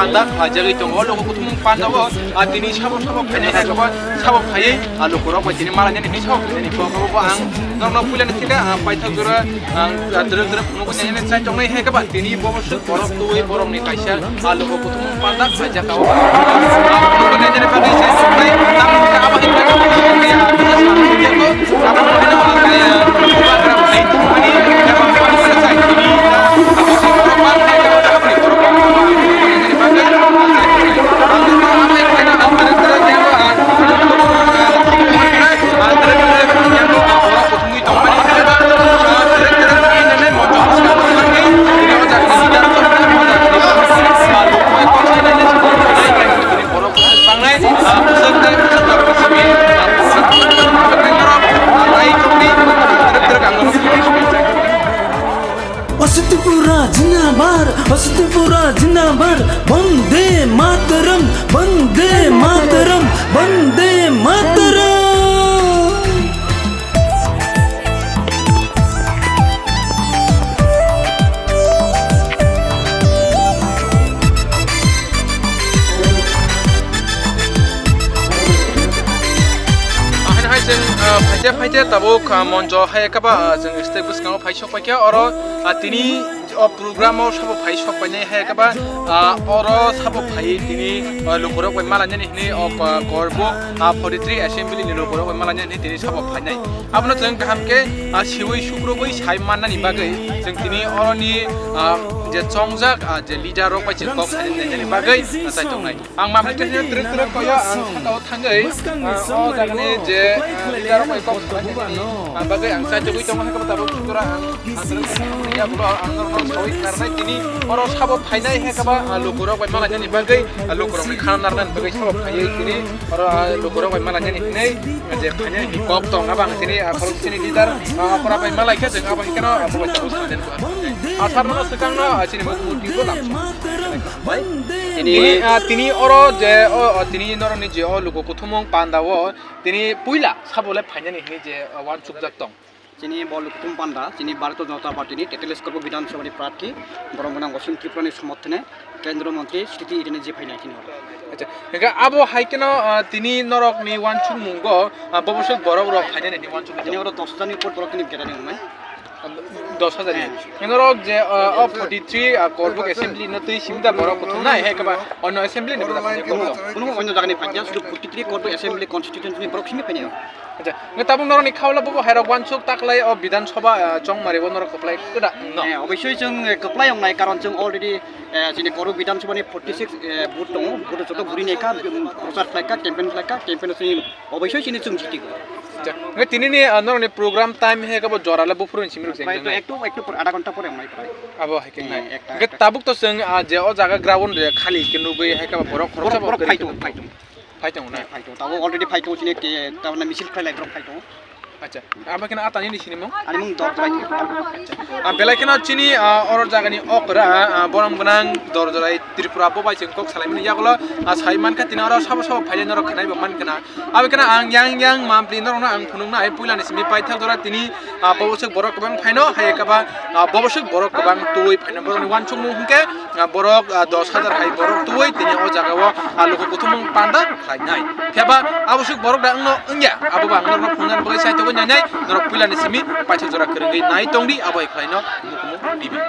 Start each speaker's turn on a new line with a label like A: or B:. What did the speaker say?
A: panda jagi tong olo ko kutumung panda wo tini sabo phane ha ka ba sabo phaye logo ro ko tini mala ni sabo ni ko ko ang nong no pulan thika paitha jura dre dre no ko ni sai tong nei ha ka ba tini bo su borok tuwi borok ni kaisa logo kutumung panda ja ka wa ko ni ni pa ni sai tong nei tam ka aba hin ka ko ni ya ko ka ba ni na kaya ba gra nei ani ka ba ko sai tini
B: Astagfirullah Jinabar Bande Mataram Bande Mataram Bande Mataram
A: Fajar tabuk monjo hai kaba jeng step buskang faisok pakia oro tini program sabo faisok panai hai kaba oro sabo phai tini lokorok bai malanya ni korbo 43 assembly ni lokorok bai malanya ni tini sabo phanai abno jeng kahamke siwi sukro bai sai manna ni bagai jeng tini oro ni je chongjak je leader rok bai kok ni bagai sai tongnai ang mamni ke trek trek koya ang thakao thangai o jagani je leader rok bai kok bagai ang sai jogui tong ha ka taro sura ang ya bulo ang no soi karnai tini oro sabo phainai he ka ba lokorok bai malanya ni bagai lokorok ni khan narnan bagai sabo phai tini oro lokorok bai malanya ni nei je phainai ni kok tong abang tini khorok tini leader apara bai malai ke jeng abang kena abo ta usaden ko asar mana sekang na sini mo muti ko lam ini tini oro je tini noro ni je logo kuthumong pandawo tini puila sabole phainani ni je wan chukjak tong
C: যিনি বল কুটুম পান্ডা যিনি ভারতীয় জনতা পার্টির তেতেলেস্কর্প বিধানসভার প্রার্থী বরমগনা অসীম ত্রিপুরানির সমর্থনে কেন্দ্রীয় মন্ত্রী স্মৃতি ইরানি যে ফাইনাল তিনি
A: আচ্ছা একা আবো হাইকেন তিনি নরক নি ওয়ানচুং মুঙ্গ ববসক বড় বড় ফাইনাল নি ওয়ানচুং
C: তিনি ওরা 10 জনের উপর বড় তিনি গেরানি নাই
A: 10,000 নরক যে 43 করবক অ্যাসেম্বলি ন তুই সিমদা বড় কথা নাই হেকবা অন্য অ্যাসেম্বলি নি বড়
C: কোনো অন্য জায়গায় ফাইয়া শুধু 43 করবক অ্যাসেম্বলি কনস্টিটিউয়েন্সি বড় সিমি ফাইনাল
A: আচ্ছা tabung noroni khawla bobo hairok wansuk taklai o bidan sabha chongmari bo norok koplai kuda no
C: অবশ্যই जों কোপ্লাই নাই কারণ जों অলরেডি যিনি করু বিধানসভানি 46 বুথ দङ বুথ যত ঘুরি নেকা প্রচার ফ্লাইকা ক্যাম্পেইন অবশ্যই চিনি जों জিতি
A: আচ্ছা তিনি নি নরনি প্রোগ্রাম টাইম হে কব জরালা বফুরন সিমিরক সেং
C: একটু আধা ঘন্টা পরে আমরা প্রায়
A: আবো হাইকেন নাই tabuk to जों je o jaga ground khali ke nugai hai ka borok khorok
C: বড়
A: ফাইটং না
C: ফাইটো তাও অলরেডি ফাইটো চিনি তাওনা মিছিল খাইলাই ড্রপ ফাইটো
A: আচ্ছা আমরা কেন আতানি নি সিনিমো
C: ani mung dor drai
A: belai kena chini oror jagani okra boram gunang dorjorai tripura bo bai jeng kok salaimini yagulo saiman ka tinara sabo sabo phaile norok khanai bo man kana abi kana ang yang mampli norona ang phunung na ai puilani simi paithak dora tini bobosok borok kabang phaino haye kaba bobosok borok kabang tui phaina boroni wansung mu hungke borok 10,000 hai borok tui tini o jagao aluko kuthumung panda khainai theba abosok borok da angno angya abo bang norno phungan bai sai to nyai norok puilani simi paithak dora krengai nai tongdi abai khaino mukumu dibi